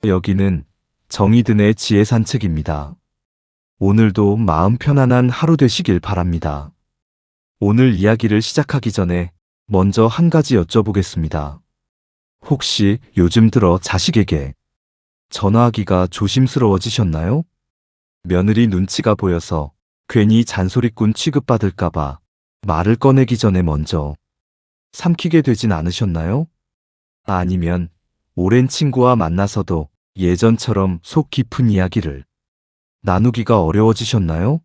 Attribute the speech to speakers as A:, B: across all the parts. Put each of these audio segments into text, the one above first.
A: 여기는 정의든의 지혜 산책입니다. 오늘도 마음 편안한 하루 되시길 바랍니다. 오늘 이야기를 시작하기 전에 먼저 한 가지 여쭤보겠습니다. 혹시 요즘 들어 자식에게 전화하기가 조심스러워지셨나요? 며느리 눈치가 보여서 괜히 잔소리꾼 취급받을까봐 말을 꺼내기 전에 먼저 삼키게 되진 않으셨나요? 아니면 오랜 친구와 만나서도 예전처럼 속 깊은 이야기를 나누기가 어려워지셨나요?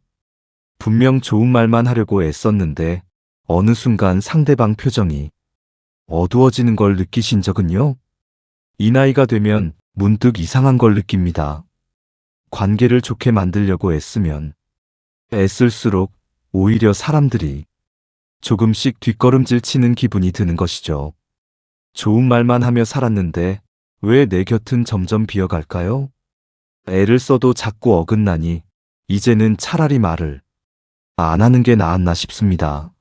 A: 분명 좋은 말만 하려고 애썼는데 어느 순간 상대방 표정이 어두워지는 걸 느끼신 적은요? 이 나이가 되면 문득 이상한 걸 느낍니다. 관계를 좋게 만들려고 애쓰면 애쓸수록 오히려 사람들이 조금씩 뒷걸음질 치는 기분이 드는 것이죠. 좋은 말만 하며 살았는데 왜 내 곁은 점점 비어갈까요? 애를 써도 자꾸 어긋나니 이제는 차라리 말을 안 하는 게 나았나 싶습니다.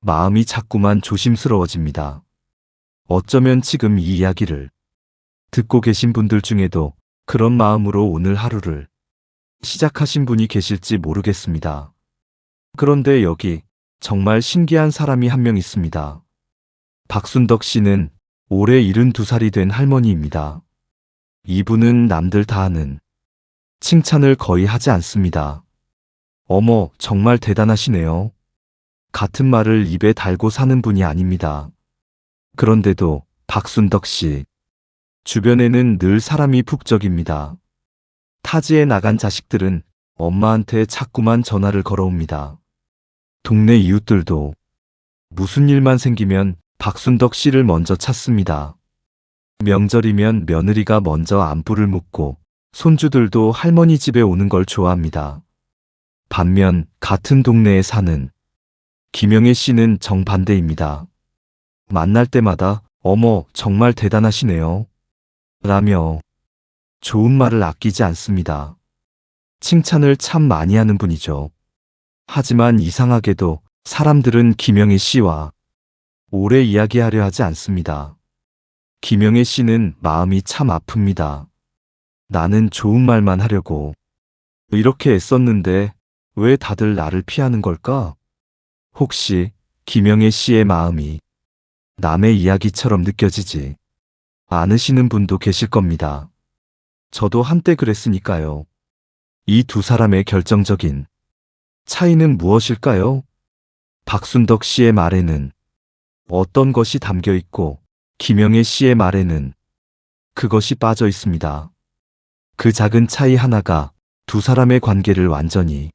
A: 마음이 자꾸만 조심스러워집니다. 어쩌면 지금 이 이야기를 듣고 계신 분들 중에도 그런 마음으로 오늘 하루를 시작하신 분이 계실지 모르겠습니다. 그런데 여기 정말 신기한 사람이 한 명 있습니다. 박순덕 씨는 올해 72살이 된 할머니입니다. 이분은 남들 다 아는 칭찬을 거의 하지 않습니다. 어머, 정말 대단하시네요. 같은 말을 입에 달고 사는 분이 아닙니다. 그런데도 박순덕 씨 주변에는 늘 사람이 북적입니다. 타지에 나간 자식들은 엄마한테 자꾸만 전화를 걸어옵니다. 동네 이웃들도 무슨 일만 생기면 박순덕 씨를 먼저 찾습니다. 명절이면 며느리가 먼저 안부를 묻고 손주들도 할머니 집에 오는 걸 좋아합니다. 반면 같은 동네에 사는 김영애 씨는 정반대입니다. 만날 때마다 어머, 정말 대단하시네요. 라며 좋은 말을 아끼지 않습니다. 칭찬을 참 많이 하는 분이죠. 하지만 이상하게도 사람들은 김영애 씨와 오래 이야기하려 하지 않습니다. 김영애 씨는 마음이 참 아픕니다. 나는 좋은 말만 하려고 이렇게 애썼는데 왜 다들 나를 피하는 걸까? 혹시 김영애 씨의 마음이 남의 이야기처럼 느껴지지 않으시는 분도 계실 겁니다. 저도 한때 그랬으니까요. 이 두 사람의 결정적인 차이는 무엇일까요? 박순덕 씨의 말에는 어떤 것이 담겨 있고 김영애 씨의 말에는 그것이 빠져 있습니다. 그 작은 차이 하나가 두 사람의 관계를 완전히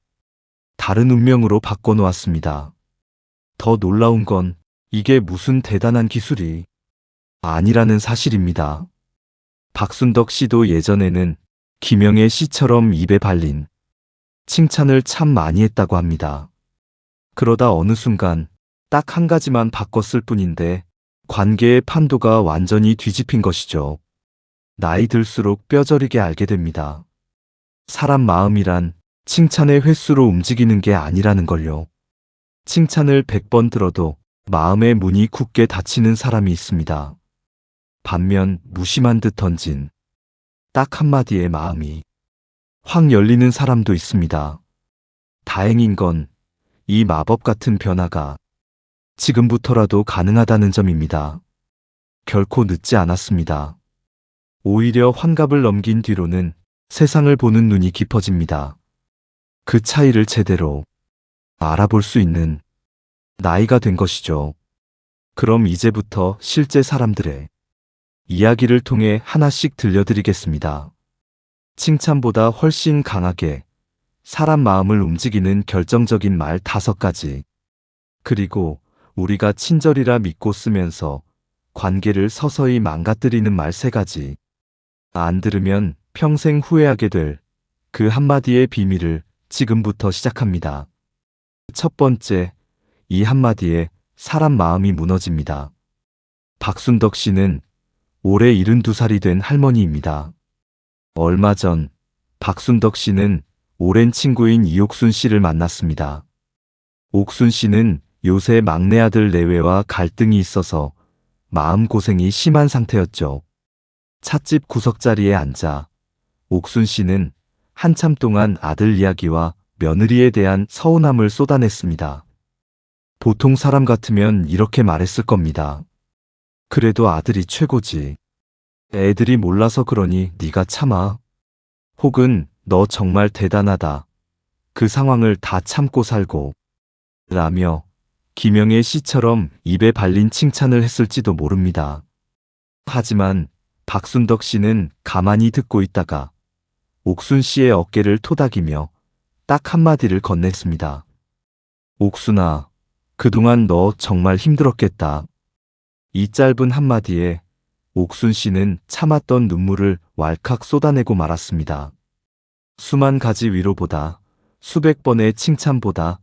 A: 다른 운명으로 바꿔놓았습니다. 더 놀라운 건 이게 무슨 대단한 기술이 아니라는 사실입니다. 박순덕 씨도 예전에는 김영애 씨처럼 입에 발린 칭찬을 참 많이 했다고 합니다. 그러다 어느 순간 딱 한 가지만 바꿨을 뿐인데 관계의 판도가 완전히 뒤집힌 것이죠. 나이 들수록 뼈저리게 알게 됩니다. 사람 마음이란 칭찬의 횟수로 움직이는 게 아니라는 걸요. 칭찬을 100번 들어도 마음의 문이 굳게 닫히는 사람이 있습니다. 반면 무심한 듯 던진 딱 한마디의 마음이 확 열리는 사람도 있습니다. 다행인 건 이 마법 같은 변화가 지금부터라도 가능하다는 점입니다. 결코 늦지 않았습니다. 오히려 환갑을 넘긴 뒤로는 세상을 보는 눈이 깊어집니다. 그 차이를 제대로 알아볼 수 있는 나이가 된 것이죠. 그럼 이제부터 실제 사람들의 이야기를 통해 하나씩 들려드리겠습니다. 칭찬보다 훨씬 강하게 사람 마음을 움직이는 결정적인 말 5가지. 그리고 우리가 친절이라 믿고 쓰면서 관계를 서서히 망가뜨리는 말 3가지. 안 들으면 평생 후회하게 될 그 한마디의 비밀을 지금부터 시작합니다. 첫 번째, 이 한마디에 사람 마음이 무너집니다. 박순덕 씨는 올해 72살이 된 할머니입니다. 얼마 전 박순덕 씨는 오랜 친구인 이옥순 씨를 만났습니다. 옥순 씨는 요새 막내 아들 내외와 갈등이 있어서 마음고생이 심한 상태였죠. 찻집 구석자리에 앉아 옥순 씨는 한참 동안 아들 이야기와 며느리에 대한 서운함을 쏟아냈습니다. 보통 사람 같으면 이렇게 말했을 겁니다. 그래도 아들이 최고지. 애들이 몰라서 그러니 네가 참아. 혹은 너 정말 대단하다. 그 상황을 다 참고 살고. 라며 김영애 씨처럼 입에 발린 칭찬을 했을지도 모릅니다. 하지만 박순덕 씨는 가만히 듣고 있다가 옥순 씨의 어깨를 토닥이며 딱 한마디를 건넸습니다. 옥순아, 그동안 너 정말 힘들었겠다. 이 짧은 한마디에 옥순 씨는 참았던 눈물을 왈칵 쏟아내고 말았습니다. 수만 가지 위로보다, 수백 번의 칭찬보다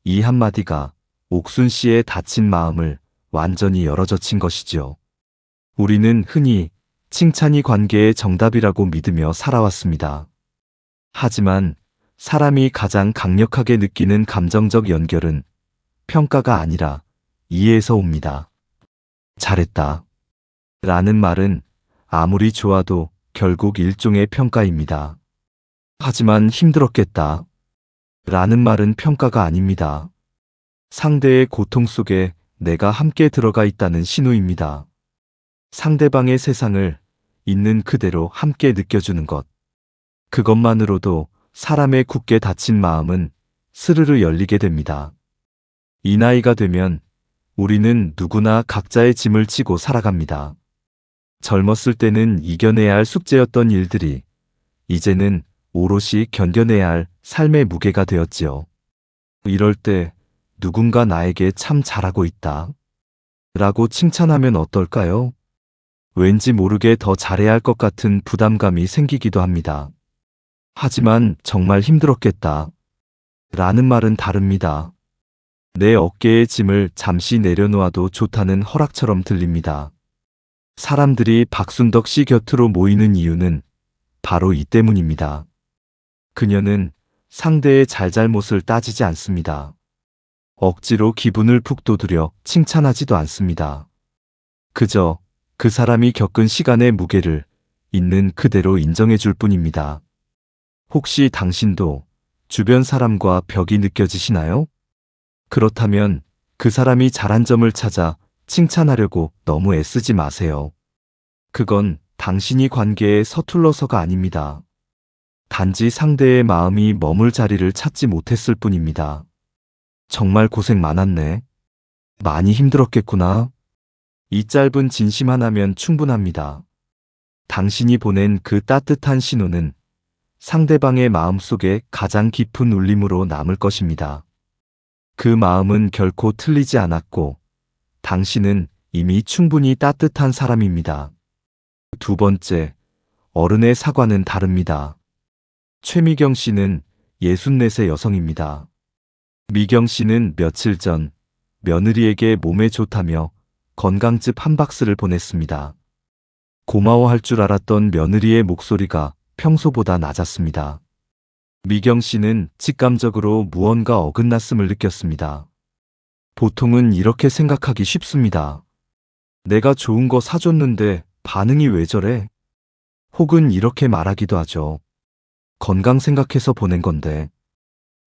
A: 이 한마디가 옥순 씨의 다친 마음을 완전히 열어젖힌 것이지요. 우리는 흔히 칭찬이 관계의 정답이라고 믿으며 살아왔습니다. 하지만 사람이 가장 강력하게 느끼는 감정적 연결은 평가가 아니라 이해에서 옵니다. 잘했다. 라는 말은 아무리 좋아도 결국 일종의 평가입니다. 하지만 힘들었겠다. 라는 말은 평가가 아닙니다. 상대의 고통 속에 내가 함께 들어가 있다는 신호입니다. 상대방의 세상을 있는 그대로 함께 느껴주는 것. 그것만으로도 사람의 굳게 닫힌 마음은 스르르 열리게 됩니다. 이 나이가 되면 우리는 누구나 각자의 짐을 지고 살아갑니다. 젊었을 때는 이겨내야 할 숙제였던 일들이 이제는 오롯이 견뎌내야 할 삶의 무게가 되었지요. 이럴 때 누군가 나에게 참 잘하고 있다. 라고 칭찬하면 어떨까요? 왠지 모르게 더 잘해야 할 것 같은 부담감이 생기기도 합니다. 하지만 정말 힘들었겠다. 라는 말은 다릅니다. 내 어깨의 짐을 잠시 내려놓아도 좋다는 허락처럼 들립니다. 사람들이 박순덕 씨 곁으로 모이는 이유는 바로 이 때문입니다. 그녀는 상대의 잘잘못을 따지지 않습니다. 억지로 기분을 푹 돋우려 칭찬하지도 않습니다. 그저 그 사람이 겪은 시간의 무게를 있는 그대로 인정해 줄 뿐입니다. 혹시 당신도 주변 사람과 벽이 느껴지시나요? 그렇다면 그 사람이 잘한 점을 찾아 칭찬하려고 너무 애쓰지 마세요. 그건 당신이 관계에 서툴러서가 아닙니다. 단지 상대의 마음이 머물 자리를 찾지 못했을 뿐입니다. 정말 고생 많았네. 많이 힘들었겠구나. 이 짧은 진심 하나면 충분합니다. 당신이 보낸 그 따뜻한 신호는 상대방의 마음속에 가장 깊은 울림으로 남을 것입니다. 그 마음은 결코 틀리지 않았고 당신은 이미 충분히 따뜻한 사람입니다. 두 번째, 어른의 사과는 다릅니다. 최미경 씨는 64세 여성입니다. 미경 씨는 며칠 전 며느리에게 몸에 좋다며 건강즙 한 박스를 보냈습니다. 고마워할 줄 알았던 며느리의 목소리가 평소보다 낮았습니다. 미경 씨는 직감적으로 무언가 어긋났음을 느꼈습니다. 보통은 이렇게 생각하기 쉽습니다. 내가 좋은 거 사줬는데 반응이 왜 저래? 혹은 이렇게 말하기도 하죠. 건강 생각해서 보낸 건데.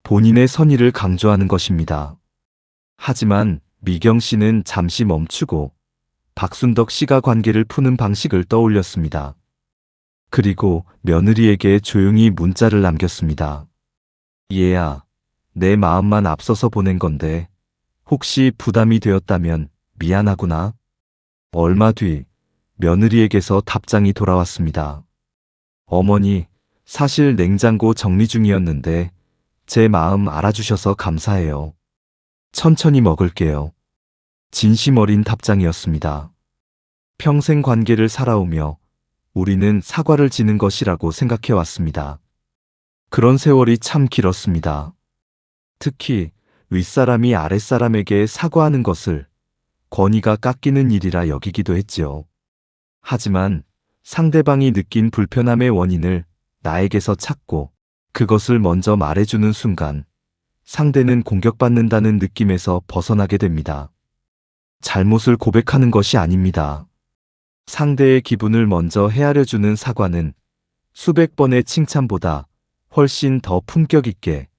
A: 본인의 선의를 강조하는 것입니다. 하지만 미경 씨는 잠시 멈추고 박순덕 씨가 관계를 푸는 방식을 떠올렸습니다. 그리고 며느리에게 조용히 문자를 남겼습니다. 얘야, 내 마음만 앞서서 보낸 건데 혹시 부담이 되었다면 미안하구나. 얼마 뒤 며느리에게서 답장이 돌아왔습니다. 어머니, 사실 냉장고 정리 중이었는데 제 마음 알아주셔서 감사해요. 천천히 먹을게요. 진심 어린 답장이었습니다. 평생 관계를 살아오며 우리는 사과를 지는 것이라고 생각해왔습니다. 그런 세월이 참 길었습니다. 특히 윗사람이 아랫사람에게 사과하는 것을 권위가 깎이는 일이라 여기기도 했지요. 하지만 상대방이 느낀 불편함의 원인을 나에게서 찾고 그것을 먼저 말해주는 순간 상대는 공격받는다는 느낌에서 벗어나게 됩니다. 잘못을 고백하는 것이 아닙니다. 상대의 기분을 먼저 헤아려주는 사과는 수백 번의 칭찬보다 훨씬 더 품격 있게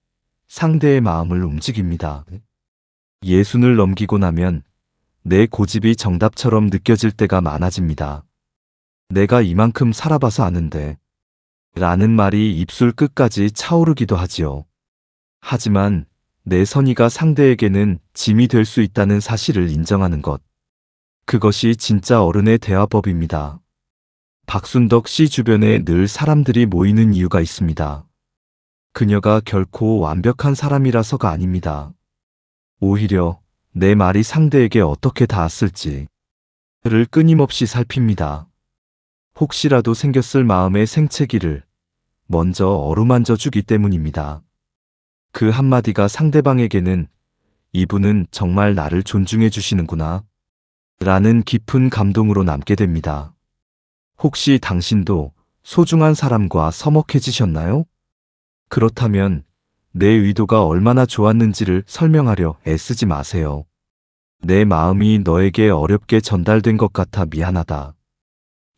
A: 상대의 마음을 움직입니다. 예순을 넘기고 나면 내 고집이 정답처럼 느껴질 때가 많아집니다. 내가 이만큼 살아봐서 아는데 라는 말이 입술 끝까지 차오르기도 하지요. 하지만 내 선의가 상대에게는 짐이 될 수 있다는 사실을 인정하는 것. 그것이 진짜 어른의 대화법입니다. 박순덕 씨 주변에 늘 사람들이 모이는 이유가 있습니다. 그녀가 결코 완벽한 사람이라서가 아닙니다. 오히려 내 말이 상대에게 어떻게 닿았을지를 끊임없이 살핍니다. 혹시라도 생겼을 마음의 생채기를 먼저 어루만져 주기 때문입니다. 그 한마디가 상대방에게는 이분은 정말 나를 존중해 주시는구나 라는 깊은 감동으로 남게 됩니다. 혹시 당신도 소중한 사람과 서먹해지셨나요? 그렇다면 내 의도가 얼마나 좋았는지를 설명하려 애쓰지 마세요. 내 마음이 너에게 어렵게 전달된 것 같아 미안하다.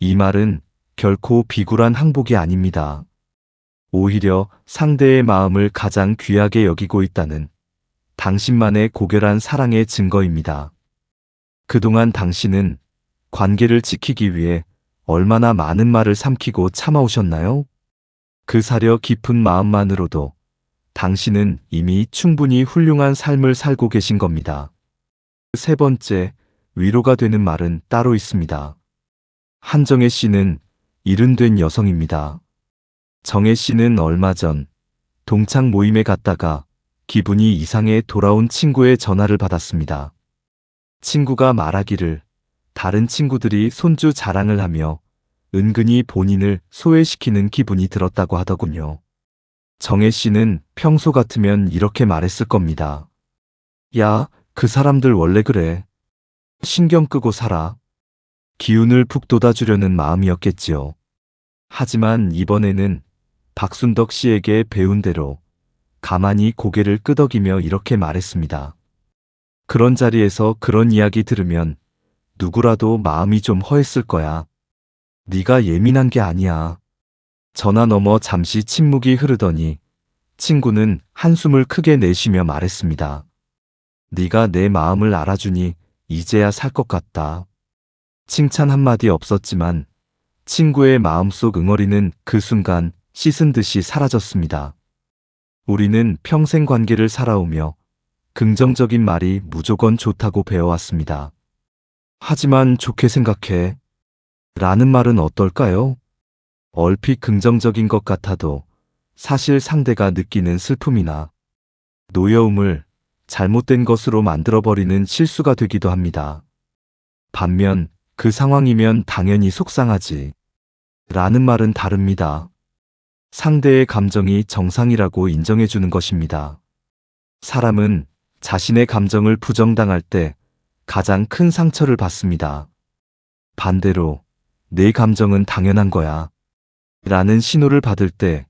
A: 이 말은 결코 비굴한 항복이 아닙니다. 오히려 상대의 마음을 가장 귀하게 여기고 있다는 당신만의 고결한 사랑의 증거입니다. 그동안 당신은 관계를 지키기 위해 얼마나 많은 말을 삼키고 참아오셨나요? 그 사려 깊은 마음만으로도 당신은 이미 충분히 훌륭한 삶을 살고 계신 겁니다. 세 번째, 위로가 되는 말은 따로 있습니다. 한정혜 씨는 70된 여성입니다. 정혜 씨는 얼마 전 동창 모임에 갔다가 기분이 이상해 돌아온 친구의 전화를 받았습니다. 친구가 말하기를 다른 친구들이 손주 자랑을 하며 은근히 본인을 소외시키는 기분이 들었다고 하더군요. 정혜 씨는 평소 같으면 이렇게 말했을 겁니다. 야, 그 사람들 원래 그래. 신경 끄고 살아. 기운을 푹 돋아주려는 마음이었겠지요. 하지만 이번에는 박순덕 씨에게 배운 대로 가만히 고개를 끄덕이며 이렇게 말했습니다. 그런 자리에서 그런 이야기 들으면 누구라도 마음이 좀 허했을 거야. 네가 예민한 게 아니야. 전화 너머 잠시 침묵이 흐르더니 친구는 한숨을 크게 내쉬며 말했습니다. 네가 내 마음을 알아주니 이제야 살 것 같다. 칭찬 한마디 없었지만 친구의 마음속 응어리는 그 순간 씻은 듯이 사라졌습니다. 우리는 평생 관계를 살아오며 긍정적인 말이 무조건 좋다고 배워왔습니다. 하지만 좋게 생각해 라는 말은 어떨까요? 얼핏 긍정적인 것 같아도 사실 상대가 느끼는 슬픔이나 노여움을 잘못된 것으로 만들어버리는 실수가 되기도 합니다. 반면 그 상황이면 당연히 속상하지 라는 말은 다릅니다. 상대의 감정이 정상이라고 인정해주는 것입니다. 사람은 자신의 감정을 부정당할 때 가장 큰 상처를 받습니다. 반대로 내 감정은 당연한 거야 라는 신호를 받을 때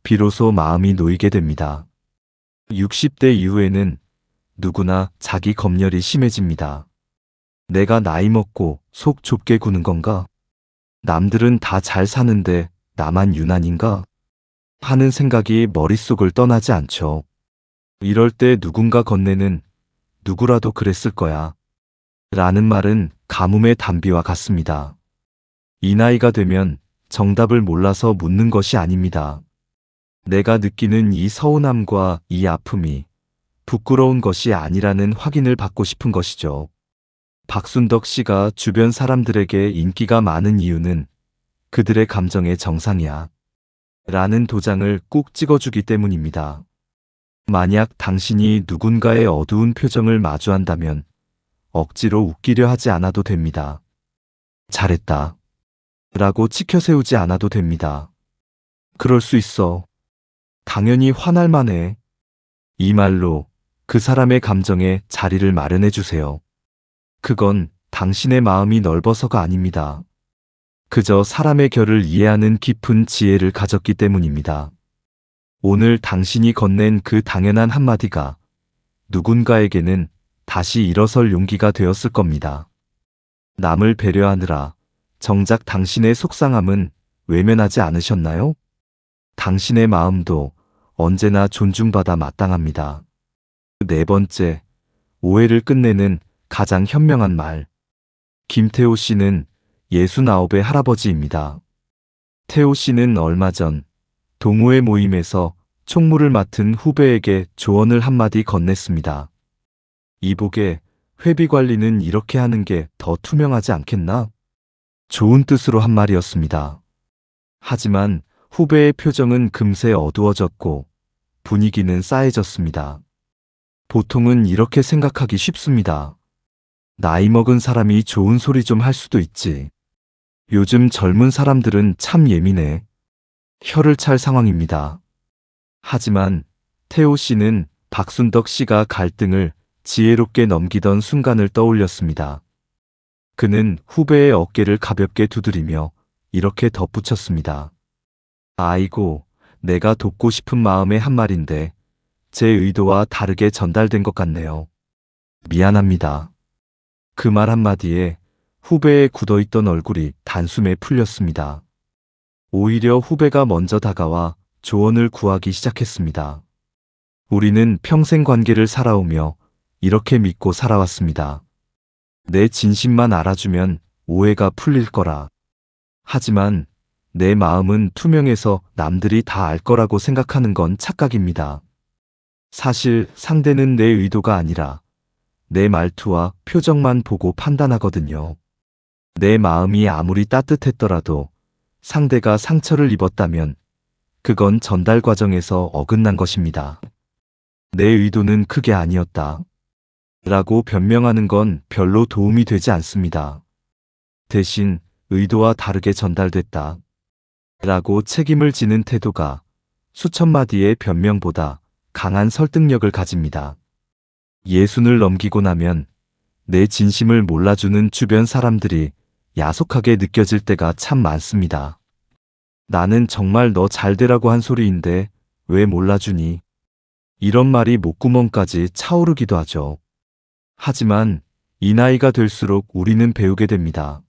A: 비로소 마음이 놓이게 됩니다. 60대 이후에는 누구나 자기 검열이 심해집니다. 내가 나이 먹고 속 좁게 구는 건가? 남들은 다 잘 사는데 나만 유난인가? 하는 생각이 머릿속을 떠나지 않죠. 이럴 때 누군가 건네는 누구라도 그랬을 거야 라는 말은 가뭄의 단비와 같습니다. 이 나이가 되면 정답을 몰라서 묻는 것이 아닙니다. 내가 느끼는 이 서운함과 이 아픔이 부끄러운 것이 아니라는 확인을 받고 싶은 것이죠. 박순덕 씨가 주변 사람들에게 인기가 많은 이유는 그들의 감정의 정상이야 라는 도장을 꾹 찍어주기 때문입니다. 만약 당신이 누군가의 어두운 표정을 마주한다면 억지로 웃기려 하지 않아도 됩니다. 잘했다 라고 치켜세우지 않아도 됩니다. 그럴 수 있어. 당연히 화날 만해. 이 말로 그 사람의 감정에 자리를 마련해 주세요. 그건 당신의 마음이 넓어서가 아닙니다. 그저 사람의 결을 이해하는 깊은 지혜를 가졌기 때문입니다. 오늘 당신이 건넨 그 당연한 한마디가 누군가에게는 다시 일어설 용기가 되었을 겁니다. 남을 배려하느라 정작 당신의 속상함은 외면하지 않으셨나요? 당신의 마음도 언제나 존중받아 마땅합니다. 네 번째, 오해를 끝내는 가장 현명한 말. 김태호 씨는 69의 할아버지입니다. 태호 씨는 얼마 전 동호회 모임에서 총무를 맡은 후배에게 조언을 한마디 건넸습니다. 이복의 회비 관리는 이렇게 하는 게 더 투명하지 않겠나? 좋은 뜻으로 한 말이었습니다. 하지만 후배의 표정은 금세 어두워졌고 분위기는 싸해졌습니다. 보통은 이렇게 생각하기 쉽습니다. 나이 먹은 사람이 좋은 소리 좀 할 수도 있지. 요즘 젊은 사람들은 참 예민해. 혀를 찰 상황입니다. 하지만 태호 씨는 박순덕 씨가 갈등을 지혜롭게 넘기던 순간을 떠올렸습니다. 그는 후배의 어깨를 가볍게 두드리며 이렇게 덧붙였습니다. 아이고, 내가 돕고 싶은 마음의 한 말인데 제 의도와 다르게 전달된 것 같네요. 미안합니다. 그 말 한마디에 후배의 굳어있던 얼굴이 단숨에 풀렸습니다. 오히려 후배가 먼저 다가와 조언을 구하기 시작했습니다. 우리는 평생 관계를 살아오며 이렇게 믿고 살아왔습니다. 내 진심만 알아주면 오해가 풀릴 거라. 하지만 내 마음은 투명해서 남들이 다 알 거라고 생각하는 건 착각입니다. 사실 상대는 내 의도가 아니라 내 말투와 표정만 보고 판단하거든요. 내 마음이 아무리 따뜻했더라도 상대가 상처를 입었다면 그건 전달 과정에서 어긋난 것입니다. 내 의도는 그게 아니었다. 라고 변명하는 건 별로 도움이 되지 않습니다. 대신 의도와 다르게 전달됐다. 라고 책임을 지는 태도가 수천 마디의 변명보다 강한 설득력을 가집니다. 예순을 넘기고 나면 내 진심을 몰라주는 주변 사람들이 야속하게 느껴질 때가 참 많습니다. 나는 정말 너 잘되라고 한 소리인데 왜 몰라주니? 이런 말이 목구멍까지 차오르기도 하죠. 하지만 이 나이가 될수록 우리는 배우게 됩니다.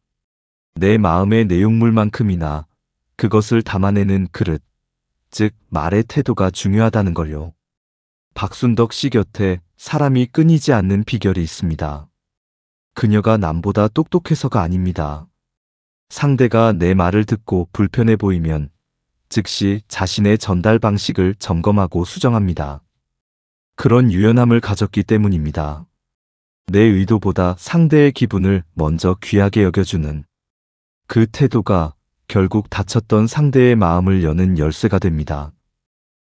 A: 내 마음의 내용물만큼이나 그것을 담아내는 그릇, 즉 말의 태도가 중요하다는 걸요. 박순덕 씨 곁에 사람이 끊이지 않는 비결이 있습니다. 그녀가 남보다 똑똑해서가 아닙니다. 상대가 내 말을 듣고 불편해 보이면 즉시 자신의 전달 방식을 점검하고 수정합니다. 그런 유연함을 가졌기 때문입니다. 내 의도보다 상대의 기분을 먼저 귀하게 여겨주는 그 태도가 결국 다쳤던 상대의 마음을 여는 열쇠가 됩니다.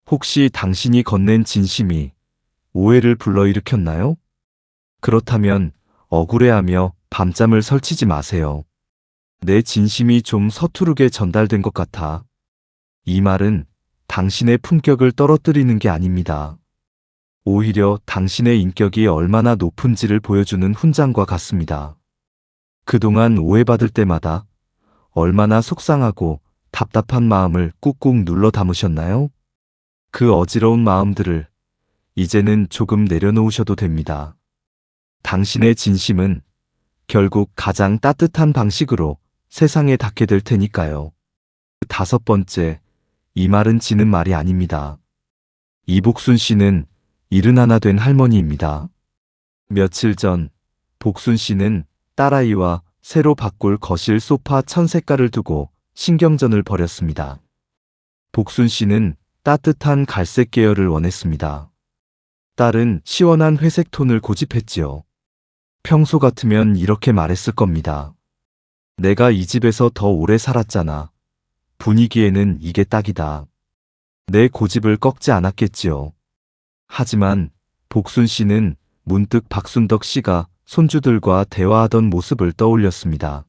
A: 혹시 당신이 건넨 진심이 오해를 불러일으켰나요? 그렇다면 억울해하며 밤잠을 설치지 마세요. 내 진심이 좀 서투르게 전달된 것 같아. 이 말은 당신의 품격을 떨어뜨리는 게 아닙니다. 오히려 당신의 인격이 얼마나 높은지를 보여주는 훈장과 같습니다. 그동안 오해받을 때마다 얼마나 속상하고 답답한 마음을 꾹꾹 눌러 담으셨나요? 그 어지러운 마음들을 이제는 조금 내려놓으셔도 됩니다. 당신의 진심은 결국 가장 따뜻한 방식으로 세상에 닿게 될 테니까요. 다섯 번째, 이 말은 지는 말이 아닙니다. 이복순 씨는 71 된 할머니입니다. 며칠 전 복순 씨는 딸아이와 새로 바꿀 거실 소파 천색깔을 두고 신경전을 벌였습니다. 복순 씨는 따뜻한 갈색 계열을 원했습니다. 딸은 시원한 회색 톤을 고집했지요. 평소 같으면 이렇게 말했을 겁니다. 내가 이 집에서 더 오래 살았잖아. 분위기에는 이게 딱이다. 내 고집을 꺾지 않았겠지요. 하지만 복순 씨는 문득 박순덕 씨가 손주들과 대화하던 모습을 떠올렸습니다.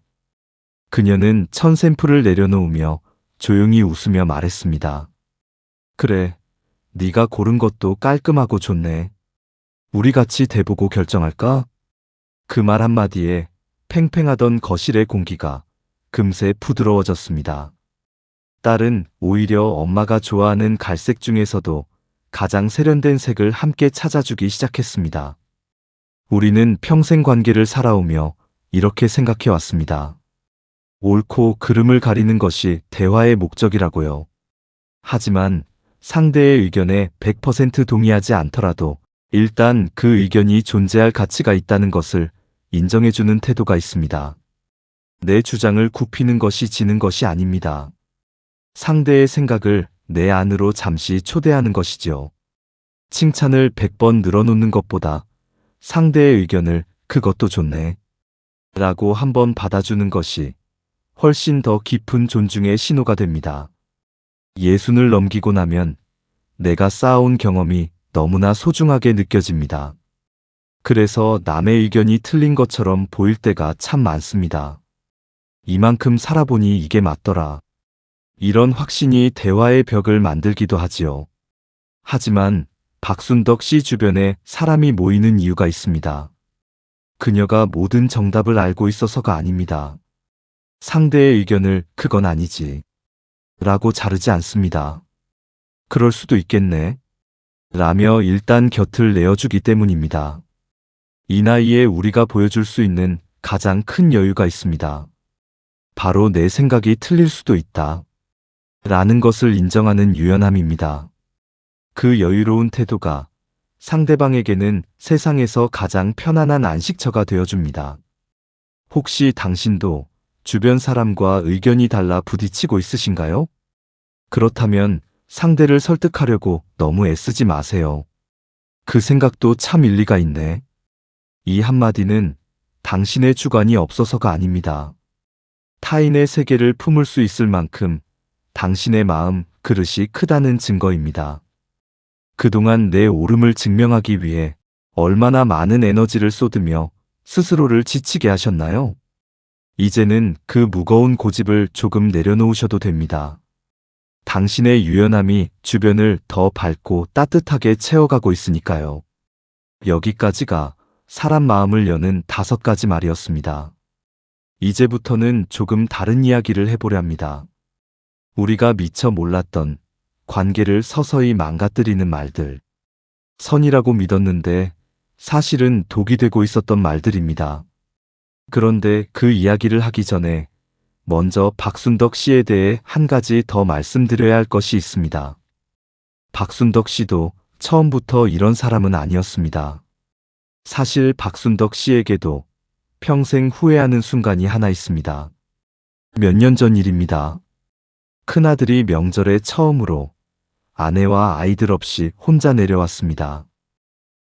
A: 그녀는 천 샘플을 내려놓으며 조용히 웃으며 말했습니다. 그래, 네가 고른 것도 깔끔하고 좋네. 우리 같이 대보고 결정할까? 그 말 한마디에 팽팽하던 거실의 공기가 금세 부드러워졌습니다. 딸은 오히려 엄마가 좋아하는 갈색 중에서도 가장 세련된 색을 함께 찾아주기 시작했습니다. 우리는 평생 관계를 살아오며 이렇게 생각해왔습니다. 옳고 그름을 가리는 것이 대화의 목적이라고요. 하지만 상대의 의견에 100% 동의하지 않더라도 일단 그 의견이 존재할 가치가 있다는 것을 인정해주는 태도가 있습니다. 내 주장을 굽히는 것이 지는 것이 아닙니다. 상대의 생각을 내 안으로 잠시 초대하는 것이지요. 칭찬을 100번 늘어놓는 것보다 상대의 의견을 그것도 좋네 라고 한번 받아주는 것이 훨씬 더 깊은 존중의 신호가 됩니다. 예순을 넘기고 나면 내가 쌓아온 경험이 너무나 소중하게 느껴집니다. 그래서 남의 의견이 틀린 것처럼 보일 때가 참 많습니다. 이만큼 살아보니 이게 맞더라. 이런 확신이 대화의 벽을 만들기도 하지요. 하지만 박순덕 씨 주변에 사람이 모이는 이유가 있습니다. 그녀가 모든 정답을 알고 있어서가 아닙니다. 상대의 의견을 그건 아니지 라고 자르지 않습니다. 그럴 수도 있겠네 라며 일단 곁을 내어주기 때문입니다. 이 나이에 우리가 보여줄 수 있는 가장 큰 여유가 있습니다. 바로 내 생각이 틀릴 수도 있다 라는 것을 인정하는 유연함입니다. 그 여유로운 태도가 상대방에게는 세상에서 가장 편안한 안식처가 되어줍니다. 혹시 당신도 주변 사람과 의견이 달라 부딪히고 있으신가요? 그렇다면 상대를 설득하려고 너무 애쓰지 마세요. 그 생각도 참 일리가 있네. 이 한마디는 당신의 주관이 없어서가 아닙니다. 타인의 세계를 품을 수 있을 만큼 당신의 마음 그릇이 크다는 증거입니다. 그동안 내 옳음을 증명하기 위해 얼마나 많은 에너지를 쏟으며 스스로를 지치게 하셨나요? 이제는 그 무거운 고집을 조금 내려놓으셔도 됩니다. 당신의 유연함이 주변을 더 밝고 따뜻하게 채워가고 있으니까요. 여기까지가 사람 마음을 여는 5가지 말이었습니다. 이제부터는 조금 다른 이야기를 해보려 합니다. 우리가 미처 몰랐던 관계를 서서히 망가뜨리는 말들. 선이라고 믿었는데 사실은 독이 되고 있었던 말들입니다. 그런데 그 이야기를 하기 전에 먼저 박순덕 씨에 대해 한 가지 더 말씀드려야 할 것이 있습니다. 박순덕 씨도 처음부터 이런 사람은 아니었습니다. 사실 박순덕 씨에게도 평생 후회하는 순간이 하나 있습니다. 몇 년 전 일입니다. 큰아들이 명절에 처음으로 아내와 아이들 없이 혼자 내려왔습니다.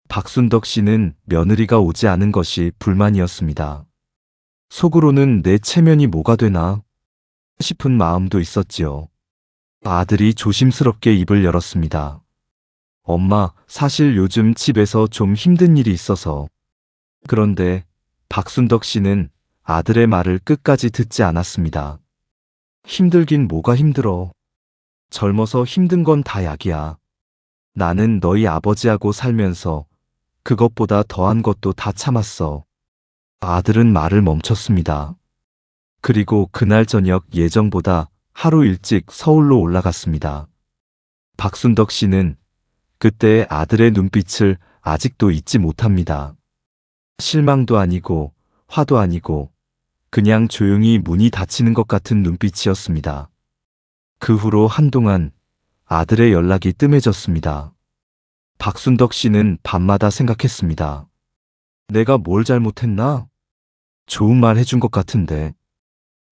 A: 박순덕 씨는 며느리가 오지 않은 것이 불만이었습니다. 속으로는 내 체면이 뭐가 되나 싶은 마음도 있었지요. 아들이 조심스럽게 입을 열었습니다. 엄마, 사실 요즘 집에서 좀 힘든 일이 있어서. 그런데 박순덕 씨는 아들의 말을 끝까지 듣지 않았습니다. 힘들긴 뭐가 힘들어. 젊어서 힘든 건 다 약이야. 나는 너희 아버지하고 살면서 그것보다 더한 것도 다 참았어. 아들은 말을 멈췄습니다. 그리고 그날 저녁 예정보다 하루 일찍 서울로 올라갔습니다. 박순덕 씨는 그때 아들의 눈빛을 아직도 잊지 못합니다. 실망도 아니고 화도 아니고 그냥 조용히 문이 닫히는 것 같은 눈빛이었습니다. 그 후로 한동안 아들의 연락이 뜸해졌습니다. 박순덕 씨는 밤마다 생각했습니다. 내가 뭘 잘못했나? 좋은 말 해준 것 같은데.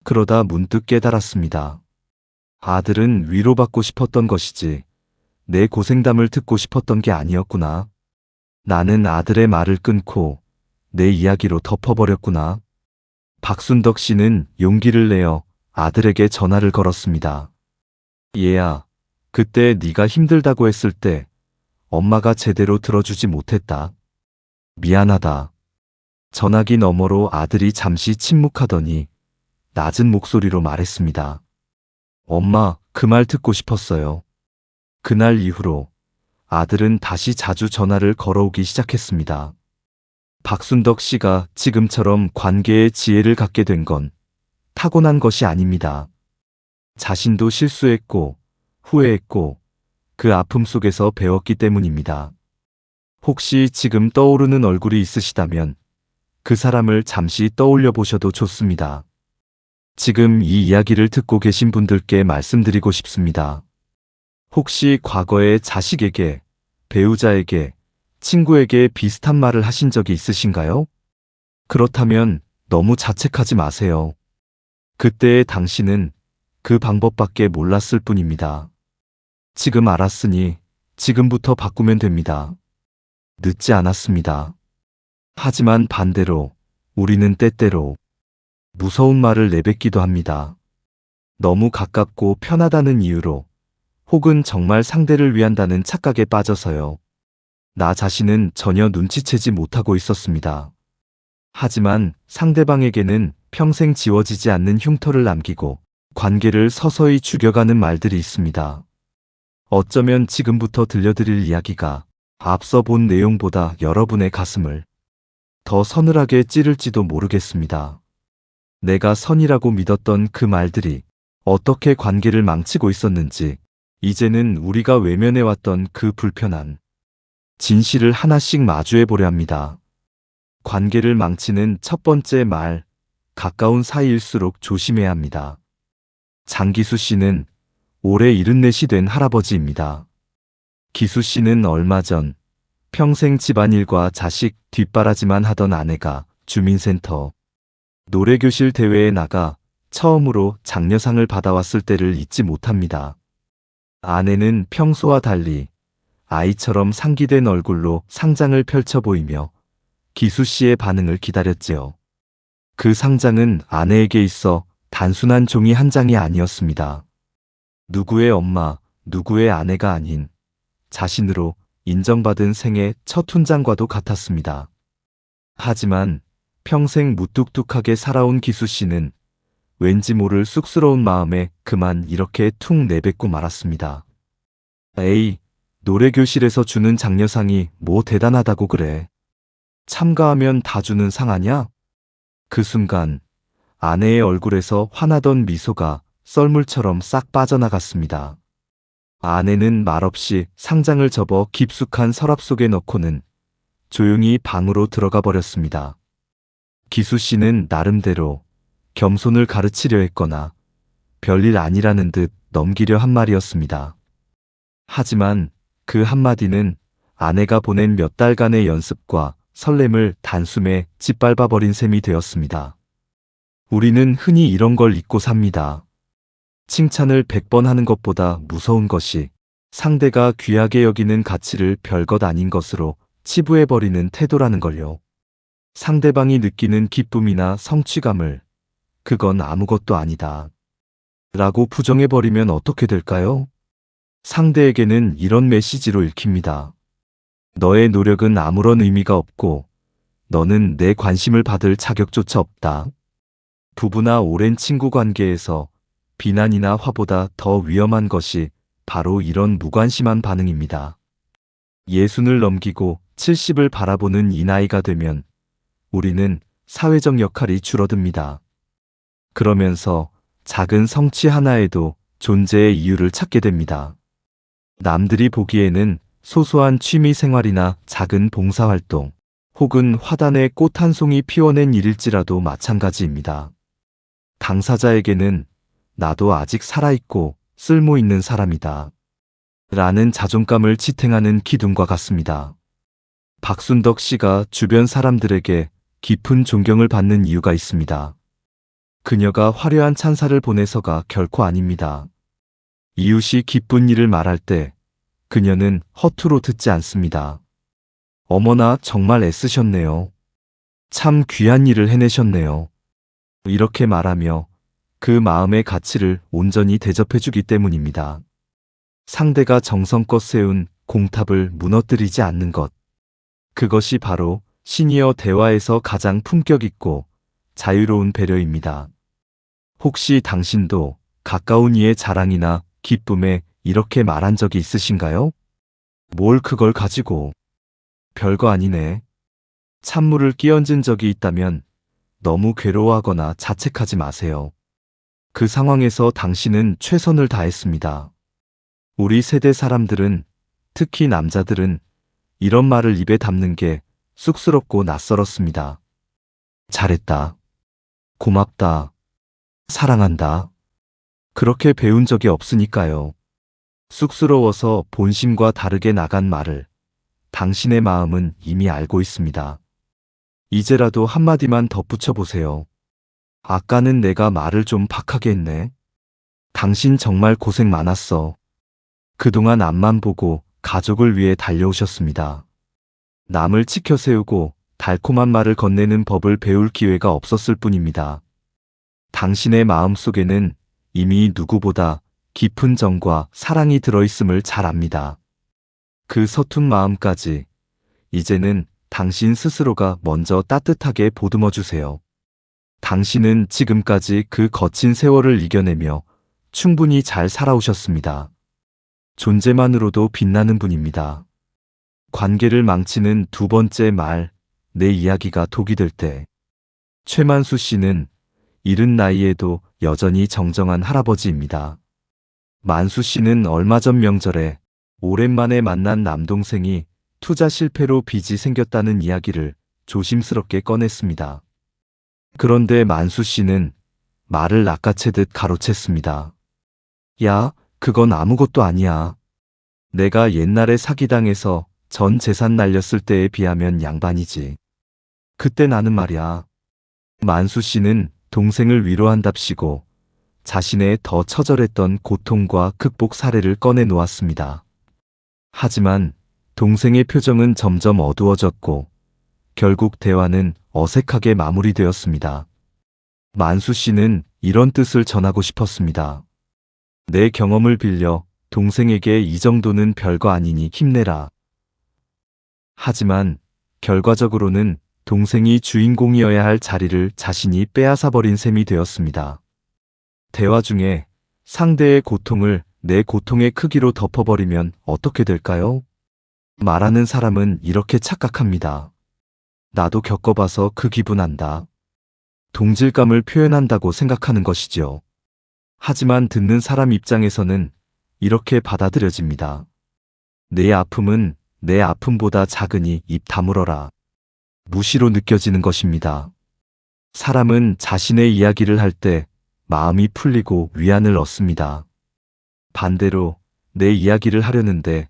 A: 그러다 문득 깨달았습니다. 아들은 위로받고 싶었던 것이지 내 고생담을 듣고 싶었던 게 아니었구나. 나는 아들의 말을 끊고 내 이야기로 덮어버렸구나. 박순덕 씨는 용기를 내어 아들에게 전화를 걸었습니다. 얘야, 그때 네가 힘들다고 했을 때 엄마가 제대로 들어주지 못했다. 미안하다. 전화기 너머로 아들이 잠시 침묵하더니 낮은 목소리로 말했습니다. 엄마, 그 말 듣고 싶었어요. 그날 이후로 아들은 다시 자주 전화를 걸어오기 시작했습니다. 박순덕 씨가 지금처럼 관계의 지혜를 갖게 된 건 타고난 것이 아닙니다. 자신도 실수했고 후회했고 그 아픔 속에서 배웠기 때문입니다. 혹시 지금 떠오르는 얼굴이 있으시다면 그 사람을 잠시 떠올려 보셔도 좋습니다. 지금 이 이야기를 듣고 계신 분들께 말씀드리고 싶습니다. 혹시 과거에 자식에게, 배우자에게, 친구에게 비슷한 말을 하신 적이 있으신가요? 그렇다면 너무 자책하지 마세요. 그때의 당신은 그 방법밖에 몰랐을 뿐입니다. 지금 알았으니 지금부터 바꾸면 됩니다. 늦지 않았습니다. 하지만 반대로 우리는 때때로 무서운 말을 내뱉기도 합니다. 너무 가깝고 편하다는 이유로, 혹은 정말 상대를 위한다는 착각에 빠져서요. 나 자신은 전혀 눈치채지 못하고 있었습니다. 하지만 상대방에게는 평생 지워지지 않는 흉터를 남기고 관계를 서서히 죽여가는 말들이 있습니다. 어쩌면 지금부터 들려드릴 이야기가 앞서 본 내용보다 여러분의 가슴을 더 서늘하게 찌를지도 모르겠습니다. 내가 선이라고 믿었던 그 말들이 어떻게 관계를 망치고 있었는지, 이제는 우리가 외면해왔던 그 불편한 진실을 하나씩 마주해 보려 합니다. 관계를 망치는 첫 번째 말, 가까운 사이일수록 조심해야 합니다. 장기수 씨는 올해 74이 된 할아버지입니다. 기수 씨는 얼마 전 평생 집안일과 자식 뒷바라지만 하던 아내가 주민센터 노래교실 대회에 나가 처음으로 장려상을 받아왔을 때를 잊지 못합니다. 아내는 평소와 달리 아이처럼 상기된 얼굴로 상장을 펼쳐 보이며 기수 씨의 반응을 기다렸지요. 그 상장은 아내에게 있어 단순한 종이 한 장이 아니었습니다. 누구의 엄마, 누구의 아내가 아닌 자신으로 인정받은 생애 첫 훈장과도 같았습니다. 하지만 평생 무뚝뚝하게 살아온 기수 씨는 왠지 모를 쑥스러운 마음에 그만 이렇게 툭 내뱉고 말았습니다. 에이, 노래교실에서 주는 장려상이 뭐 대단하다고 그래. 참가하면 다 주는 상 아냐? 그 순간 아내의 얼굴에서 환하던 미소가 썰물처럼 싹 빠져나갔습니다. 아내는 말없이 상장을 접어 깊숙한 서랍 속에 넣고는 조용히 방으로 들어가 버렸습니다. 기수 씨는 나름대로 겸손을 가르치려 했거나 별일 아니라는 듯 넘기려 한 말이었습니다. 하지만 그 한마디는 아내가 보낸 몇 달간의 연습과 설렘을 단숨에 짓밟아버린 셈이 되었습니다. 우리는 흔히 이런 걸 잊고 삽니다. 칭찬을 100번 하는 것보다 무서운 것이 상대가 귀하게 여기는 가치를 별것 아닌 것으로 치부해버리는 태도라는 걸요. 상대방이 느끼는 기쁨이나 성취감을 그건 아무것도 아니다 라고 부정해버리면 어떻게 될까요? 상대에게는 이런 메시지로 읽힙니다. 너의 노력은 아무런 의미가 없고 너는 내 관심을 받을 자격조차 없다. 부부나 오랜 친구 관계에서 비난이나 화보다 더 위험한 것이 바로 이런 무관심한 반응입니다. 60을 넘기고 70을 바라보는 이 나이가 되면 우리는 사회적 역할이 줄어듭니다. 그러면서 작은 성취 하나에도 존재의 이유를 찾게 됩니다. 남들이 보기에는 소소한 취미 생활이나 작은 봉사활동, 혹은 화단에 꽃 한 송이 피워낸 일일지라도 마찬가지입니다. 당사자에게는 나도 아직 살아있고 쓸모있는 사람이다 라는 자존감을 지탱하는 기둥과 같습니다. 박순덕 씨가 주변 사람들에게 깊은 존경을 받는 이유가 있습니다. 그녀가 화려한 찬사를 보내서가 결코 아닙니다. 이웃이 기쁜 일을 말할 때 그녀는 허투루 듣지 않습니다. 어머나 정말 애쓰셨네요. 참 귀한 일을 해내셨네요. 이렇게 말하며 그 마음의 가치를 온전히 대접해주기 때문입니다. 상대가 정성껏 세운 공탑을 무너뜨리지 않는 것. 그것이 바로 시니어 대화에서 가장 품격 있고 자유로운 배려입니다. 혹시 당신도 가까운 이의 자랑이나 기쁨에 이렇게 말한 적이 있으신가요? 뭘 그걸 가지고. 별거 아니네. 찬물을 끼얹은 적이 있다면 너무 괴로워하거나 자책하지 마세요. 그 상황에서 당신은 최선을 다했습니다. 우리 세대 사람들은, 특히 남자들은 이런 말을 입에 담는 게 쑥스럽고 낯설었습니다. 잘했다. 고맙다. 사랑한다. 그렇게 배운 적이 없으니까요. 쑥스러워서 본심과 다르게 나간 말을 당신의 마음은 이미 알고 있습니다. 이제라도 한마디만 덧붙여 보세요. 아까는 내가 말을 좀 박하게 했네. 당신 정말 고생 많았어. 그동안 앞만 보고 가족을 위해 달려오셨습니다. 남을 치켜 세우고 달콤한 말을 건네는 법을 배울 기회가 없었을 뿐입니다. 당신의 마음 속에는 이미 누구보다 깊은 정과 사랑이 들어있음을 잘 압니다. 그 서툰 마음까지 이제는 당신 스스로가 먼저 따뜻하게 보듬어 주세요. 당신은 지금까지 그 거친 세월을 이겨내며 충분히 잘 살아오셨습니다. 존재만으로도 빛나는 분입니다. 관계를 망치는 두 번째 말, 내 이야기가 독이 될 때. 최만수 씨는 이른 나이에도 여전히 정정한 할아버지입니다. 만수 씨는 얼마 전 명절에 오랜만에 만난 남동생이 투자 실패로 빚이 생겼다는 이야기를 조심스럽게 꺼냈습니다. 그런데 만수 씨는 말을 낚아채듯 가로챘습니다. 야, 그건 아무것도 아니야. 내가 옛날에 사기당해서 전 재산 날렸을 때에 비하면 양반이지. 그때 나는 말이야. 만수 씨는 동생을 위로한답시고 자신의 더 처절했던 고통과 극복 사례를 꺼내 놓았습니다. 하지만 동생의 표정은 점점 어두워졌고 결국 대화는 어색하게 마무리되었습니다. 만수 씨는 이런 뜻을 전하고 싶었습니다. 내 경험을 빌려 동생에게 이 정도는 별거 아니니 힘내라. 하지만 결과적으로는 동생이 주인공이어야 할 자리를 자신이 빼앗아버린 셈이 되었습니다. 대화 중에 상대의 고통을 내 고통의 크기로 덮어버리면 어떻게 될까요? 말하는 사람은 이렇게 착각합니다. 나도 겪어봐서 그 기분 안다. 동질감을 표현한다고 생각하는 것이지요. 하지만 듣는 사람 입장에서는 이렇게 받아들여집니다. 내 아픔은 내 아픔보다 작으니 입 다물어라. 무시로 느껴지는 것입니다. 사람은 자신의 이야기를 할 때 마음이 풀리고 위안을 얻습니다. 반대로 내 이야기를 하려는데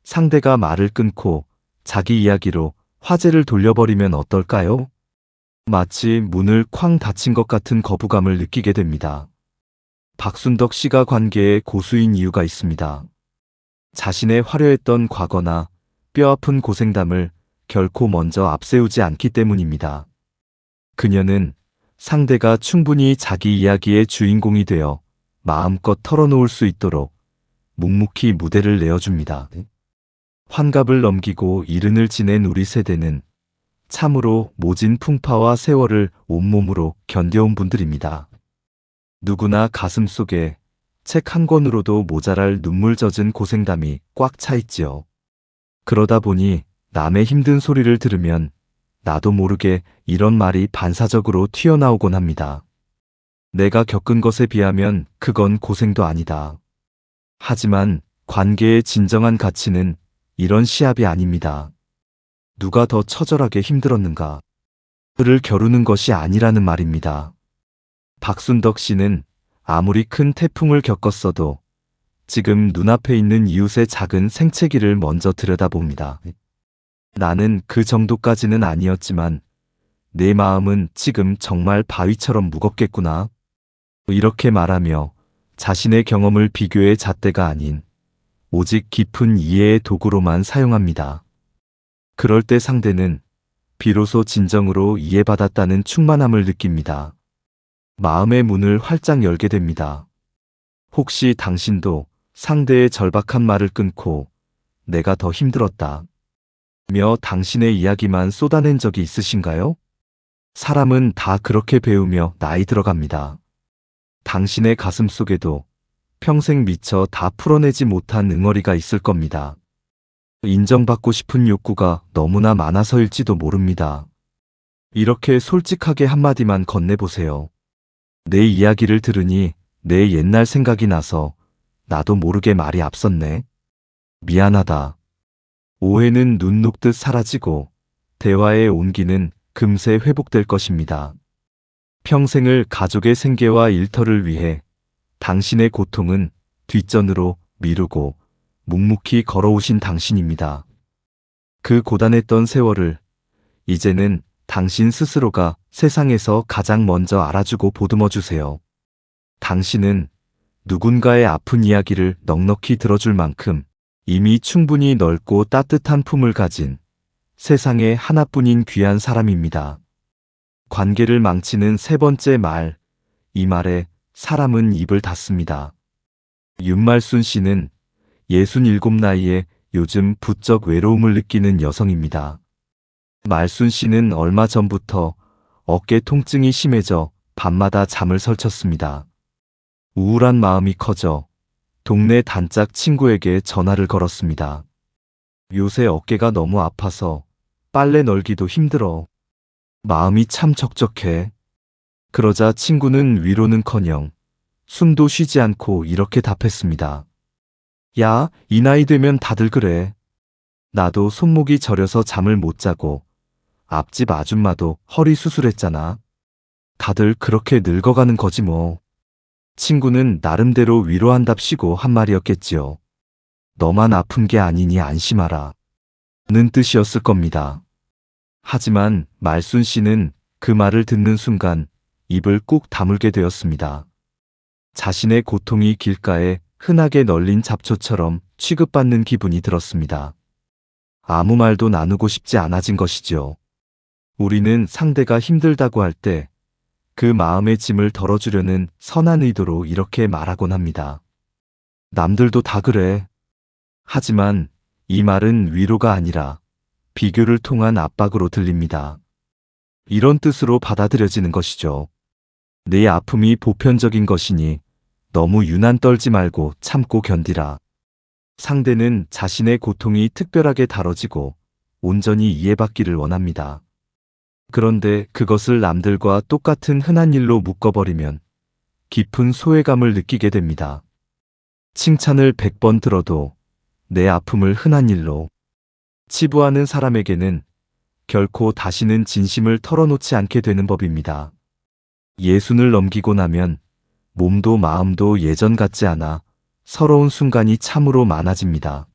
A: 상대가 말을 끊고 자기 이야기로 화제를 돌려버리면 어떨까요? 마치 문을 쾅 닫힌 것 같은 거부감을 느끼게 됩니다. 박순덕 씨가 관계에 고수인 이유가 있습니다. 자신의 화려했던 과거나 뼈아픈 고생담을 결코 먼저 앞세우지 않기 때문입니다. 그녀는 상대가 충분히 자기 이야기의 주인공이 되어 마음껏 털어놓을 수 있도록 묵묵히 무대를 내어줍니다. 환갑을 넘기고 이른을 지낸 우리 세대는 참으로 모진 풍파와 세월을 온몸으로 견뎌온 분들입니다. 누구나 가슴속에 책 한 권으로도 모자랄 눈물 젖은 고생담이 꽉 차 있지요. 그러다 보니 남의 힘든 소리를 들으면 나도 모르게 이런 말이 반사적으로 튀어나오곤 합니다. 내가 겪은 것에 비하면 그건 고생도 아니다. 하지만 관계의 진정한 가치는 이런 시합이 아닙니다. 누가 더 처절하게 힘들었는가? 그를 겨루는 것이 아니라는 말입니다. 박순덕 씨는 아무리 큰 태풍을 겪었어도 지금 눈앞에 있는 이웃의 작은 생채기를 먼저 들여다봅니다. 나는 그 정도까지는 아니었지만 내 마음은 지금 정말 바위처럼 무겁겠구나. 이렇게 말하며 자신의 경험을 비교의 잣대가 아닌 오직 깊은 이해의 도구로만 사용합니다. 그럴 때 상대는 비로소 진정으로 이해받았다는 충만함을 느낍니다. 마음의 문을 활짝 열게 됩니다. 혹시 당신도 상대의 절박한 말을 끊고 내가 더 힘들었다 며 당신의 이야기만 쏟아낸 적이 있으신가요? 사람은 다 그렇게 배우며 나이 들어갑니다. 당신의 가슴 속에도 평생 미처 다 풀어내지 못한 응어리가 있을 겁니다. 인정받고 싶은 욕구가 너무나 많아서일지도 모릅니다. 이렇게 솔직하게 한마디만 건네보세요. 내 이야기를 들으니 내 옛날 생각이 나서 나도 모르게 말이 앞섰네. 미안하다. 오해는 눈 녹듯 사라지고 대화의 온기는 금세 회복될 것입니다. 평생을 가족의 생계와 일터를 위해 당신의 고통은 뒷전으로 미루고 묵묵히 걸어오신 당신입니다. 그 고단했던 세월을 이제는 당신 스스로가 세상에서 가장 먼저 알아주고 보듬어 주세요. 당신은 누군가의 아픈 이야기를 넉넉히 들어줄 만큼 이미 충분히 넓고 따뜻한 품을 가진 세상에 하나뿐인 귀한 사람입니다. 관계를 망치는 세 번째 말, 이 말에 사람은 입을 닫습니다. 윤말순 씨는 67 나이에 요즘 부쩍 외로움을 느끼는 여성입니다. 말순 씨는 얼마 전부터 어깨 통증이 심해져 밤마다 잠을 설쳤습니다. 우울한 마음이 커져 동네 단짝 친구에게 전화를 걸었습니다. 요새 어깨가 너무 아파서 빨래 널기도 힘들어. 마음이 참 적적해. 그러자 친구는 위로는커녕 숨도 쉬지 않고 이렇게 답했습니다. 야, 이 나이 되면 다들 그래. 나도 손목이 저려서 잠을 못 자고 앞집 아줌마도 허리 수술했잖아. 다들 그렇게 늙어가는 거지 뭐. 친구는 나름대로 위로한답시고 한 말이었겠지요. 너만 아픈 게 아니니 안심하라. 는 뜻이었을 겁니다. 하지만 말순 씨는 그 말을 듣는 순간 입을 꾹 다물게 되었습니다. 자신의 고통이 길가에 흔하게 널린 잡초처럼 취급받는 기분이 들었습니다. 아무 말도 나누고 싶지 않아진 것이지요. 우리는 상대가 힘들다고 할 때 그 마음의 짐을 덜어주려는 선한 의도로 이렇게 말하곤 합니다. 남들도 다 그래. 하지만 이 말은 위로가 아니라 비교를 통한 압박으로 들립니다. 이런 뜻으로 받아들여지는 것이죠. 내 아픔이 보편적인 것이니 너무 유난 떨지 말고 참고 견디라. 상대는 자신의 고통이 특별하게 다뤄지고 온전히 이해받기를 원합니다. 그런데 그것을 남들과 똑같은 흔한 일로 묶어버리면 깊은 소외감을 느끼게 됩니다. 칭찬을 100번 들어도 내 아픔을 흔한 일로 치부하는 사람에게는 결코 다시는 진심을 털어놓지 않게 되는 법입니다. 예순을 넘기고 나면 몸도 마음도 예전 같지 않아 서러운 순간이 참으로 많아집니다.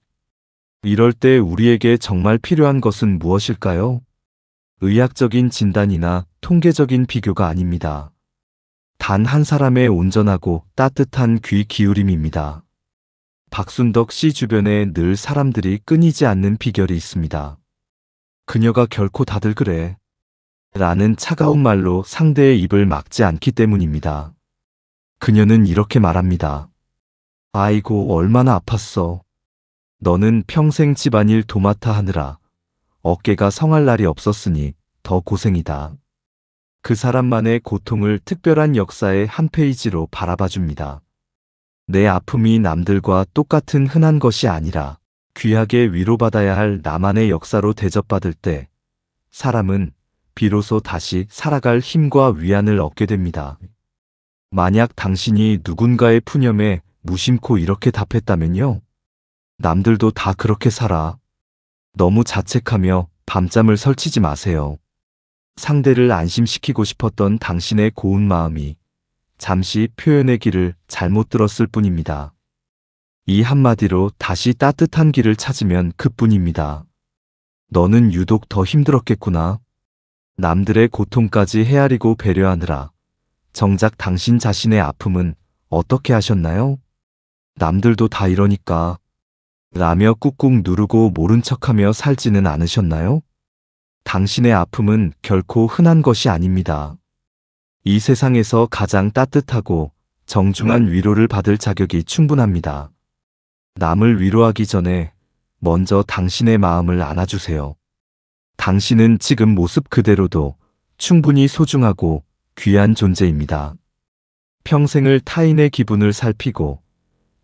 A: 이럴 때 우리에게 정말 필요한 것은 무엇일까요? 의학적인 진단이나 통계적인 비교가 아닙니다. 단 한 사람의 온전하고 따뜻한 귀 기울임입니다. 박순덕 씨 주변에 늘 사람들이 끊이지 않는 비결이 있습니다. 그녀가 결코 다들 그래. 라는 차가운 말로 상대의 입을 막지 않기 때문입니다. 그녀는 이렇게 말합니다. 아이고, 얼마나 아팠어. 너는 평생 집안일 도맡아 하느라 어깨가 성할 날이 없었으니 더 고생이다. 그 사람만의 고통을 특별한 역사의 한 페이지로 바라봐 줍니다. 내 아픔이 남들과 똑같은 흔한 것이 아니라 귀하게 위로받아야 할 나만의 역사로 대접받을 때 사람은 비로소 다시 살아갈 힘과 위안을 얻게 됩니다. 만약 당신이 누군가의 푸념에 무심코 이렇게 답했다면요. 남들도 다 그렇게 살아. 너무 자책하며 밤잠을 설치지 마세요. 상대를 안심시키고 싶었던 당신의 고운 마음이 잠시 표현의 길을 잘못 들었을 뿐입니다. 이 한마디로 다시 따뜻한 길을 찾으면 그뿐입니다. 너는 유독 더 힘들었겠구나. 남들의 고통까지 헤아리고 배려하느라 정작 당신 자신의 아픔은 어떻게 하셨나요? 남들도 다 이러니까 라며 꾹꾹 누르고 모른 척하며 살지는 않으셨나요? 당신의 아픔은 결코 흔한 것이 아닙니다. 이 세상에서 가장 따뜻하고 정중한 위로를 받을 자격이 충분합니다. 남을 위로하기 전에 먼저 당신의 마음을 안아주세요. 당신은 지금 모습 그대로도 충분히 소중하고 귀한 존재입니다. 평생을 타인의 기분을 살피고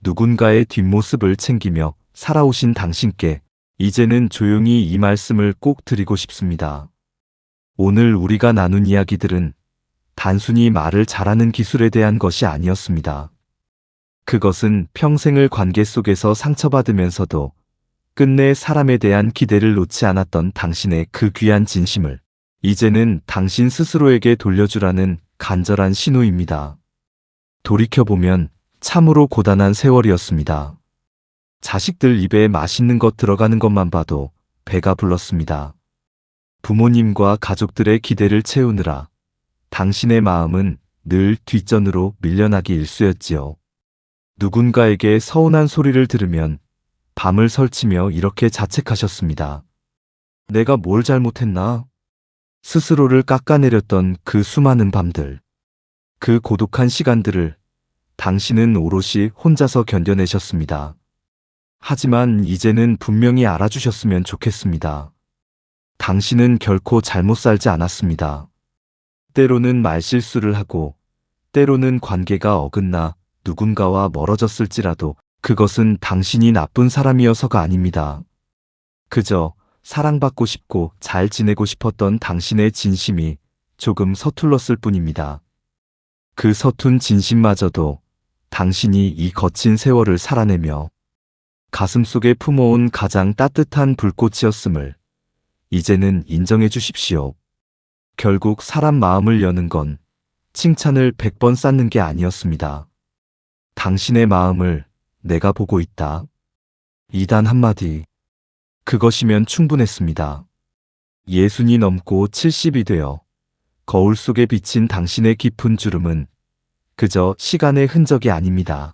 A: 누군가의 뒷모습을 챙기며 살아오신 당신께 이제는 조용히 이 말씀을 꼭 드리고 싶습니다. 오늘 우리가 나눈 이야기들은 단순히 말을 잘하는 기술에 대한 것이 아니었습니다. 그것은 평생을 관계 속에서 상처받으면서도 끝내 사람에 대한 기대를 놓지 않았던 당신의 그 귀한 진심을 이제는 당신 스스로에게 돌려주라는 간절한 신호입니다. 돌이켜보면 참으로 고단한 세월이었습니다. 자식들 입에 맛있는 것 들어가는 것만 봐도 배가 불렀습니다. 부모님과 가족들의 기대를 채우느라 당신의 마음은 늘 뒷전으로 밀려나기 일쑤였지요. 누군가에게 서운한 소리를 들으면 밤을 설치며 이렇게 자책하셨습니다. 내가 뭘 잘못했나? 스스로를 깎아내렸던 그 수많은 밤들, 그 고독한 시간들을 당신은 오롯이 혼자서 견뎌내셨습니다. 하지만 이제는 분명히 알아주셨으면 좋겠습니다. 당신은 결코 잘못 살지 않았습니다. 때로는 말실수를 하고, 때로는 관계가 어긋나 누군가와 멀어졌을지라도 그것은 당신이 나쁜 사람이어서가 아닙니다. 그저 사랑받고 싶고 잘 지내고 싶었던 당신의 진심이 조금 서툴렀을 뿐입니다. 그 서툰 진심마저도 당신이 이 거친 세월을 살아내며 가슴속에 품어온 가장 따뜻한 불꽃이었음을 이제는 인정해 주십시오. 결국 사람 마음을 여는 건 칭찬을 100번 쌓는 게 아니었습니다. 당신의 마음을 내가 보고 있다. 이 단 한마디. 그것이면 충분했습니다. 예순이 넘고 70이 되어 거울 속에 비친 당신의 깊은 주름은 그저 시간의 흔적이 아닙니다.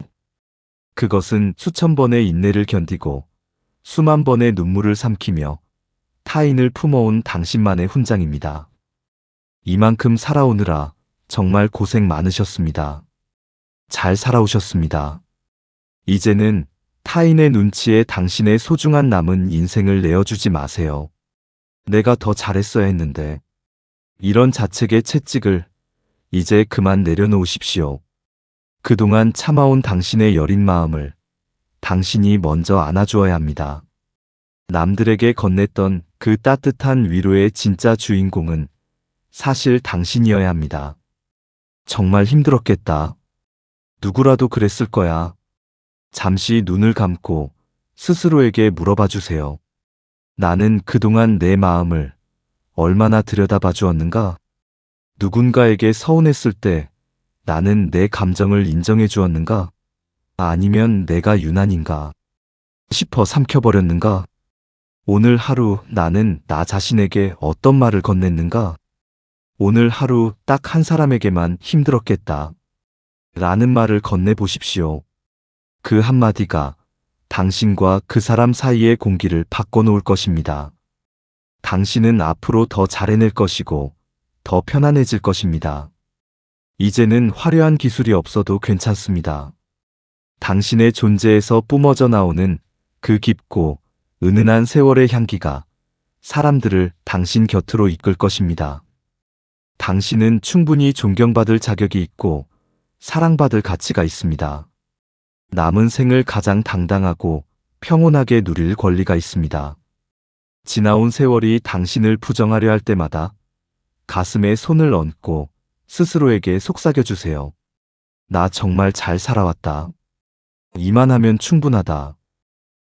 A: 그것은 수천 번의 인내를 견디고 수만 번의 눈물을 삼키며 타인을 품어온 당신만의 훈장입니다. 이만큼 살아오느라 정말 고생 많으셨습니다. 잘 살아오셨습니다. 이제는 타인의 눈치에 당신의 소중한 남은 인생을 내어주지 마세요. 내가 더 잘했어야 했는데. 이런 자책의 채찍을 이제 그만 내려놓으십시오. 그동안 참아온 당신의 여린 마음을 당신이 먼저 안아주어야 합니다. 남들에게 건넸던 그 따뜻한 위로의 진짜 주인공은 사실 당신이어야 합니다. 정말 힘들었겠다. 누구라도 그랬을 거야. 잠시 눈을 감고 스스로에게 물어봐 주세요. 나는 그동안 내 마음을 얼마나 들여다봐 주었는가? 누군가에게 서운했을 때 나는 내 감정을 인정해 주었는가? 아니면 내가 유난인가 싶어 삼켜버렸는가? 오늘 하루 나는 나 자신에게 어떤 말을 건넸는가? 오늘 하루 딱 한 사람에게만 힘들었겠다. 라는 말을 건네보십시오. 그 한마디가 당신과 그 사람 사이의 공기를 바꿔놓을 것입니다. 당신은 앞으로 더 잘해낼 것이고 더 편안해질 것입니다. 이제는 화려한 기술이 없어도 괜찮습니다. 당신의 존재에서 뿜어져 나오는 그 깊고 은은한 세월의 향기가 사람들을 당신 곁으로 이끌 것입니다. 당신은 충분히 존경받을 자격이 있고 사랑받을 가치가 있습니다. 남은 생을 가장 당당하고 평온하게 누릴 권리가 있습니다. 지나온 세월이 당신을 부정하려 할 때마다 가슴에 손을 얹고 스스로에게 속삭여주세요. 나 정말 잘 살아왔다. 이만하면 충분하다.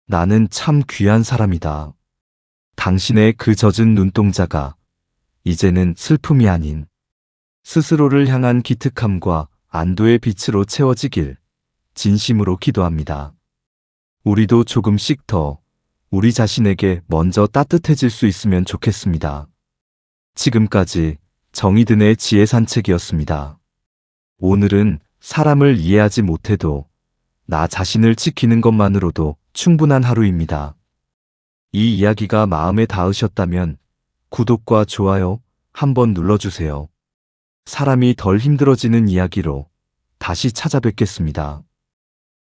A: 나는 참 귀한 사람이다. 당신의 그 젖은 눈동자가 이제는 슬픔이 아닌 스스로를 향한 기특함과 안도의 빛으로 채워지길 진심으로 기도합니다. 우리도 조금씩 더 우리 자신에게 먼저 따뜻해질 수 있으면 좋겠습니다. 지금까지 정의든의 지혜 산책이었습니다. 오늘은 사람을 이해하지 못해도 나 자신을 지키는 것만으로도 충분한 하루입니다. 이 이야기가 마음에 닿으셨다면 구독과 좋아요 한번 눌러주세요. 사람이 덜 힘들어지는 이야기로 다시 찾아뵙겠습니다.